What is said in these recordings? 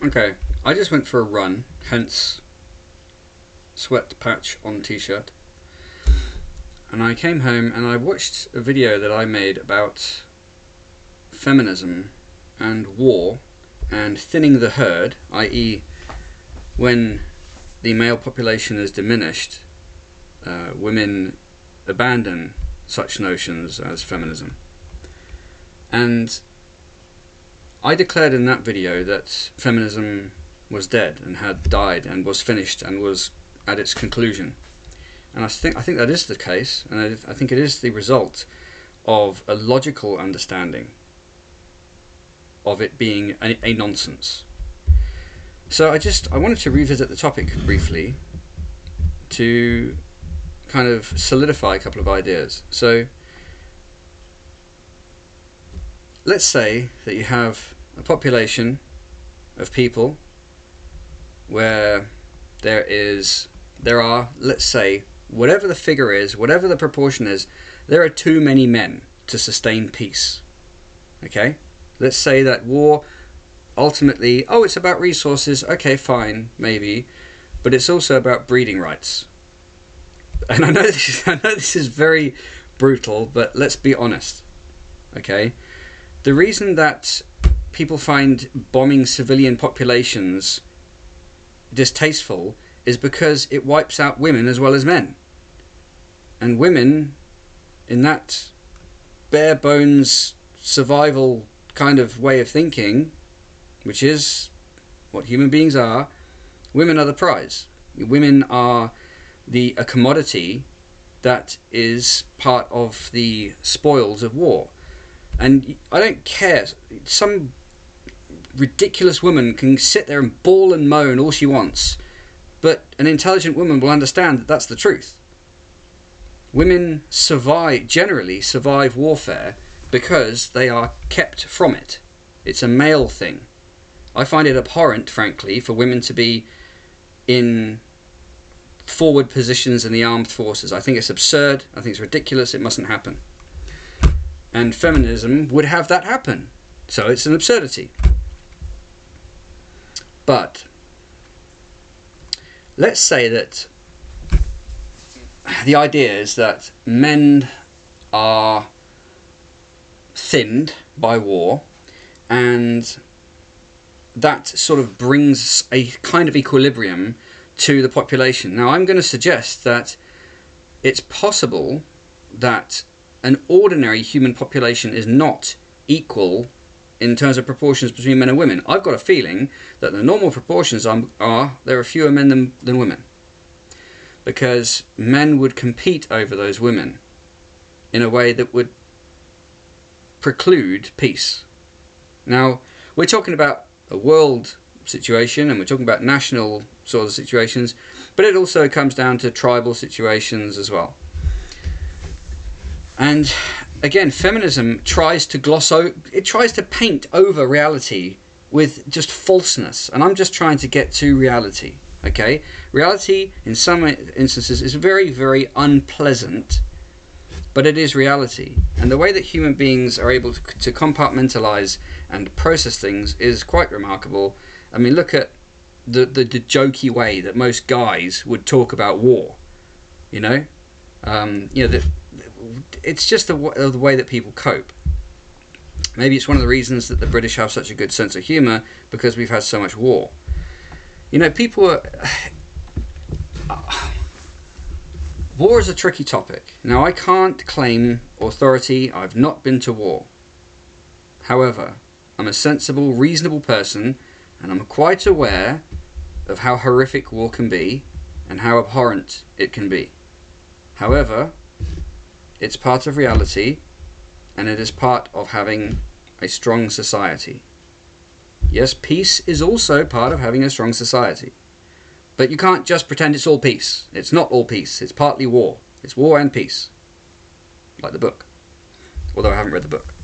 Okay, I just went for a run, hence sweat patch on t-shirt. And I came home and I watched a video that I made about feminism and war and thinning the herd, i.e. when the male population is diminished, women abandon such notions as feminism. And I declared in that video that feminism was dead and had died and was finished and was at its conclusion. And I think that is the case, and I think it is the result of a logical understanding of it being a nonsense. So I wanted to revisit the topic briefly to kind of solidify a couple of ideas. So let's say that you have a population of people where there are, let's say, whatever the figure is, whatever the proportion is, there are too many men to sustain peace. Okay? Let's say that war ultimately, it's about resources, okay, fine, maybe, but it's also about breeding rights. And I know this is very brutal, but let's be honest. Okay? The reason that people find bombing civilian populations distasteful is because it wipes out women as well as men. And women, in that bare bones survival kind of way of thinking, which is what human beings are, women are the prize. Women are a commodity that is part of the spoils of war. And I don't care, some ridiculous woman can sit there and bawl and moan all she wants, but an intelligent woman will understand that that's the truth. Women generally survive warfare because they are kept from it. It's a male thing. I find it abhorrent, frankly, for women to be in forward positions in the armed forces. I think it's absurd, I think it's ridiculous, it mustn't happen. And feminism would have that happen. So it's an absurdity. But let's say that the idea is that men are thinned by war, and that sort of brings a kind of equilibrium to the population. Now, I'm going to suggest that it's possible that an ordinary human population is not equal in terms of proportions between men and women. I've got a feeling that the normal proportions are there are fewer men than women, because men would compete over those women in a way that would preclude peace. Now, we're talking about a world situation and we're talking about national sort of situations, but it also comes down to tribal situations as well. And again, feminism tries to paint over reality with just falseness, and I'm just trying to get to reality. Okay, reality in some instances is very, very unpleasant, but it is reality. And the way that human beings are able to compartmentalize and process things is quite remarkable. I mean, look at the jokey way that most guys would talk about war. It's just the way that people cope. Maybe it's one of the reasons that the British have such a good sense of humour, because we've had so much war. People are... war is a tricky topic. Now, I can't claim authority. I've not been to war. However, I'm a sensible, reasonable person, and I'm quite aware of how horrific war can be and how abhorrent it can be. However, it's part of reality, and it is part of having a strong society. Yes, peace is also part of having a strong society. But you can't just pretend it's all peace. It's not all peace. It's partly war. It's war and peace. Like the book. Although I haven't read the book.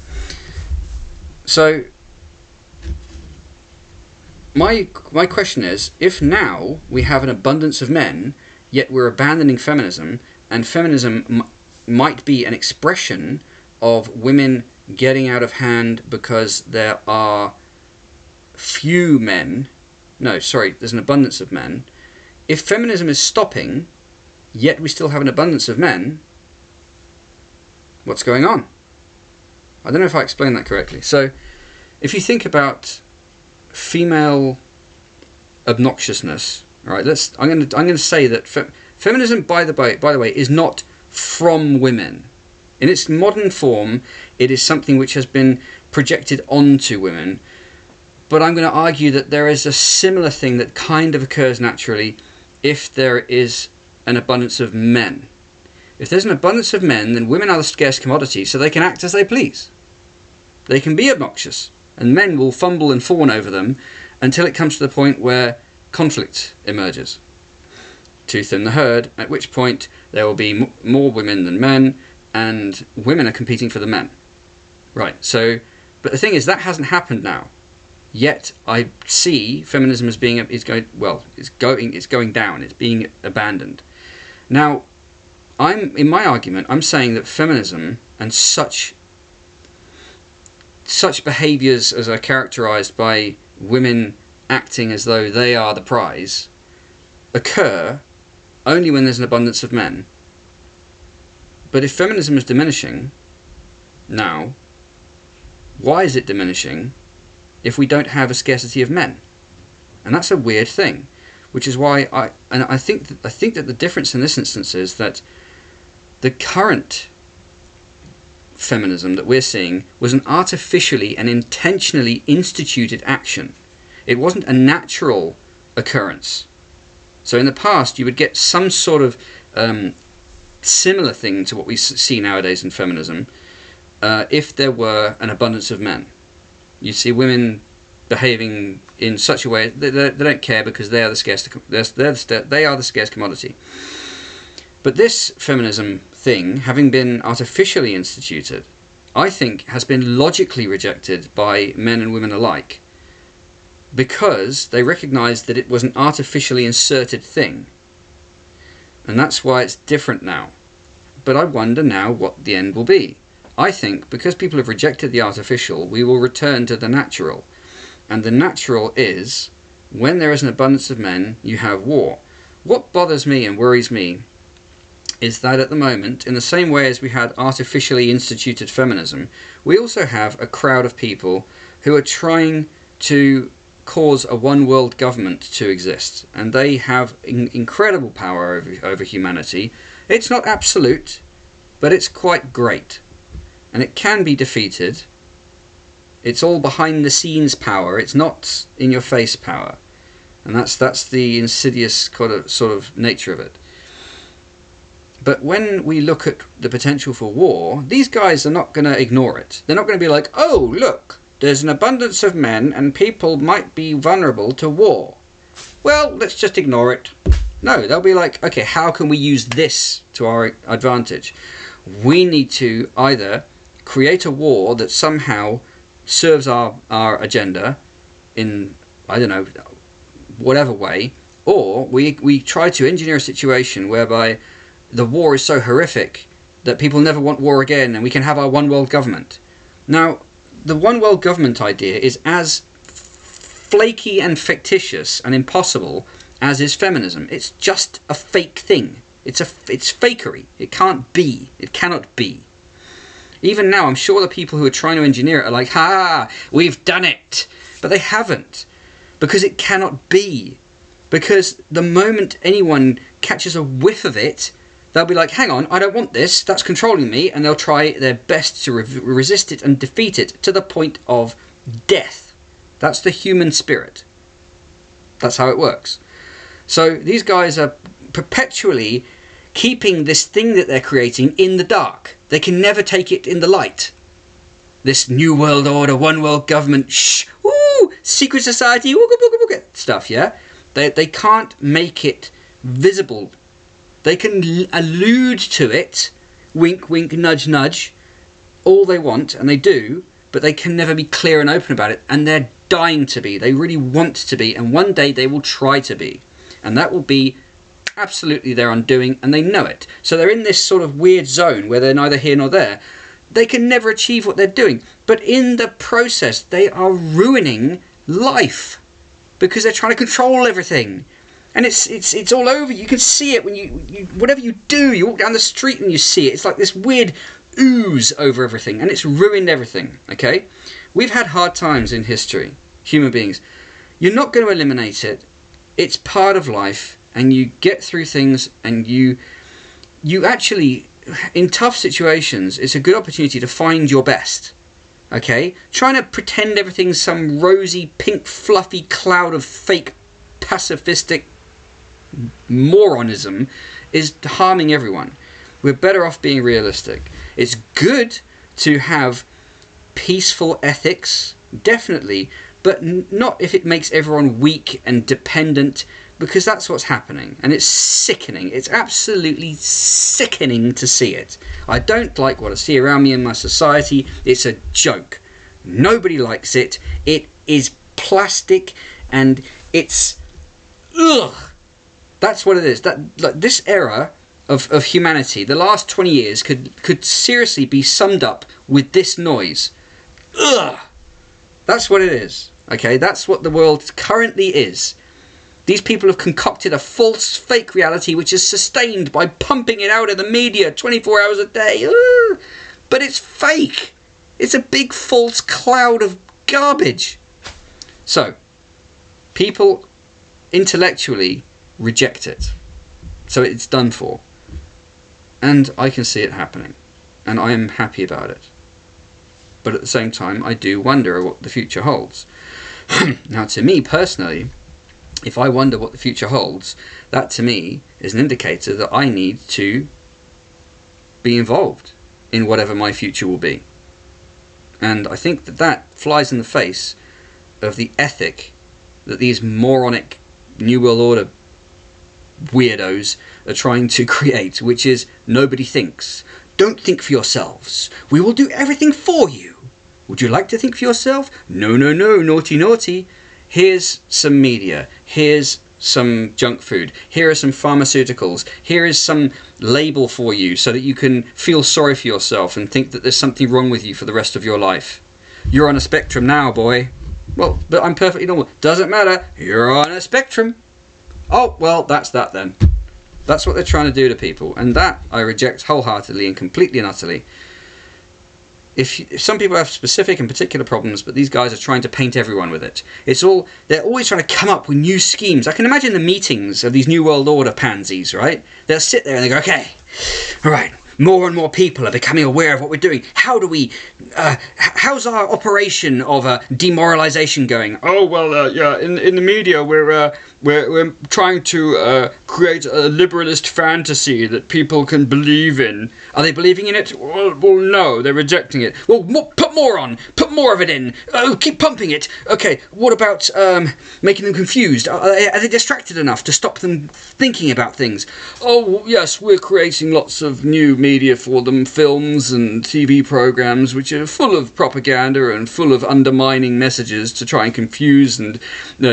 So, my question is, if now we have an abundance of men, yet we're abandoning feminism, and feminism might be an expression of women getting out of hand because there are few men no, sorry, there's an abundance of men. If feminism is stopping, yet we still have an abundance of men, what's going on? I don't know if I explained that correctly. So, if you think about female obnoxiousness, all right, I'm going to say that feminism, by the way, is not from women. In its modern form, it is something which has been projected onto women. But I'm going to argue that there is a similar thing that kind of occurs naturally if there is an abundance of men. If there's an abundance of men, then women are the scarce commodity, so they can act as they please. They can be obnoxious, and men will fumble and fawn over them until it comes to the point where conflict emerges to thin the herd, at which point there will be more women than men, and women are competing for the men. Right, so, but the thing is, that hasn't happened now. Yet I see feminism as being it's going down, it's being abandoned. Now, in my argument, I'm saying that feminism and such behaviours as are characterised by women acting as though they are the prize occur only when there's an abundance of men. But if feminism is diminishing now, why is it diminishing if we don't have a scarcity of men? And that's a weird thing, which is why I think that the difference in this instance is that the current feminism that we're seeing was an artificially and intentionally instituted action. It wasn't a natural occurrence. So in the past, you would get some sort of similar thing to what we see nowadays in feminism if there were an abundance of men. You see women behaving in such a way they don't care because they are the scarce commodity. But this feminism thing, having been artificially instituted, I think has been logically rejected by men and women alike, because they recognise that it was an artificially inserted thing. And that's why it's different now. But I wonder now what the end will be. I think because people have rejected the artificial, we will return to the natural. And the natural is, when there is an abundance of men, you have war. What bothers me and worries me is that at the moment, in the same way as we had artificially instituted feminism, we also have a crowd of people who are trying to cause a one world government to exist, and they have incredible power over humanity. It's not absolute, but it's quite great, and it can be defeated. It's all behind the scenes power, it's not in your face power, and that's the insidious sort of nature of it. But when we look at the potential for war, these guys are not going to ignore it. They're not going to be like, oh look, there's an abundance of men and people might be vulnerable to war. Well, let's just ignore it. No, they'll be like, okay, how can we use this to our advantage? We need to either create a war that somehow serves our agenda in, I don't know, whatever way, or we try to engineer a situation whereby the war is so horrific that people never want war again and we can have our one world government. Now, the one world government idea is as flaky and fictitious and impossible as is feminism. It's just a fake thing. It's fakery. It can't be. It cannot be. Even now, I'm sure the people who are trying to engineer it are like, ha, we've done it. But they haven't. Because it cannot be. Because the moment anyone catches a whiff of it, they'll be like, hang on, I don't want this, that's controlling me, and they'll try their best to resist it and defeat it to the point of death. That's the human spirit. That's how it works. So these guys are perpetually keeping this thing that they're creating in the dark. They can never take it in the light. This new world order, one world government, secret society, stuff, yeah? They can't make it visible. They can allude to it, wink, wink, nudge, nudge, all they want, and they do, but they can never be clear and open about it, and they're dying to be. They really want to be, and one day they will try to be. And that will be absolutely their undoing, and they know it. So they're in this sort of weird zone where they're neither here nor there. They can never achieve what they're doing, but in the process, they are ruining life. because they're trying to control everything. And it's all over. You can see it when you whatever you do, you walk down the street and you see it. It's like this weird ooze over everything, and it's ruined everything, okay? We've had hard times in history, human beings. You're not going to eliminate it. It's part of life, and you get through things, and you actually, in tough situations, it's a good opportunity to find your best, okay? Trying to pretend everything's some rosy, pink, fluffy cloud of fake, pacifistic moronism is harming everyone. We're better off being realistic. It's good to have peaceful ethics, definitely, but not if it makes everyone weak and dependent, because that's what's happening, and it's sickening. It's absolutely sickening to see it. I don't like what I see around me in my society. It's a joke. Nobody likes it. It is plastic, and it's ugh. That's what it is. That like this era of humanity, the last 20 years could seriously be summed up with this noise. Ugh. That's what it is. Okay, that's what the world currently is. These people have concocted a false, fake reality which is sustained by pumping it out in the media 24 hours a day. Ugh. But it's fake. It's a big false cloud of garbage. So, people intellectually reject it. So it's done for. And I can see it happening. And I am happy about it. But at the same time, I do wonder what the future holds. Now, to me personally, if I wonder what the future holds, that to me is an indicator that I need to be involved in whatever my future will be. And I think that that flies in the face of the ethic that these moronic New World Order weirdos are trying to create, which is nobody thinks. Don't think for yourselves. We will do everything for you. Would you like to think for yourself? No, no, no, naughty, naughty. Here's some media. Here's some junk food. Here are some pharmaceuticals. Here is some label for you so that you can feel sorry for yourself and think that there's something wrong with you for the rest of your life. You're on a spectrum now, boy. Well, but I'm perfectly normal. Doesn't matter. You're on a spectrum. Oh, well, that's that then. That's what they're trying to do to people. And that I reject wholeheartedly and completely and utterly. If some people have specific and particular problems, but these guys are trying to paint everyone with it. They're always trying to come up with new schemes. I can imagine the meetings of these New World Order pansies, right? They'll sit there and they go, okay, all right, more and more people are becoming aware of what we're doing. How do we, how's our operation of demoralization going? Oh, well, yeah, in the media we're trying to create a liberalist fantasy that people can believe in. Are they believing in it? Well, no, they're rejecting it. Well, put more on. Put more of it in. Oh, keep pumping it. Okay, what about making them confused? Are they distracted enough to stop them thinking about things? Oh, yes, we're creating lots of new media for them, films and TV programs, which are full of propaganda and full of undermining messages to try and confuse and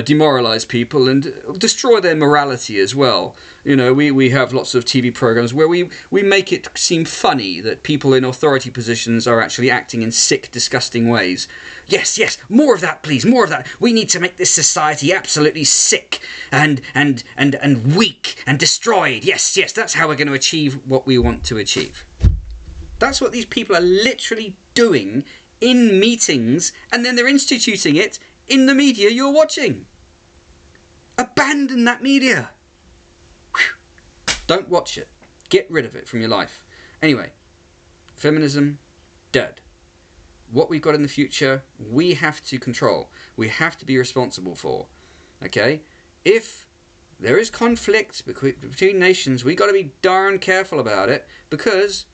demoralize people and destroy their morality as well. You know, we have lots of TV programs where we make it seem funny that people in authority positions are actually acting in sick, disgusting ways. Yes, more of that, please, more of that. We need to make this society absolutely sick and weak and destroyed. Yes, that's how we're going to achieve what we want to achieve. That's what these people are literally doing in meetings, and then they're instituting it in the media you're watching. Abandon that media. Whew. Don't watch it. Get rid of it from your life. Anyway, feminism, dead. What we've got in the future, we have to control. We have to be responsible for. Okay? If there is conflict between nations, we've got to be darn careful about it, because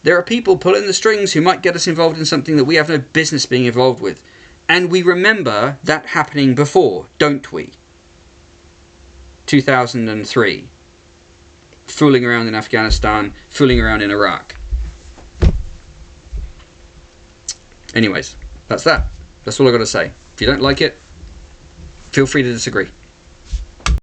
there are people pulling the strings who might get us involved in something that we have no business being involved with. And we remember that happening before, don't we? 2003. Fooling around in Afghanistan, fooling around in Iraq. Anyways, that's that. That's all I've got to say. If you don't like it, feel free to disagree.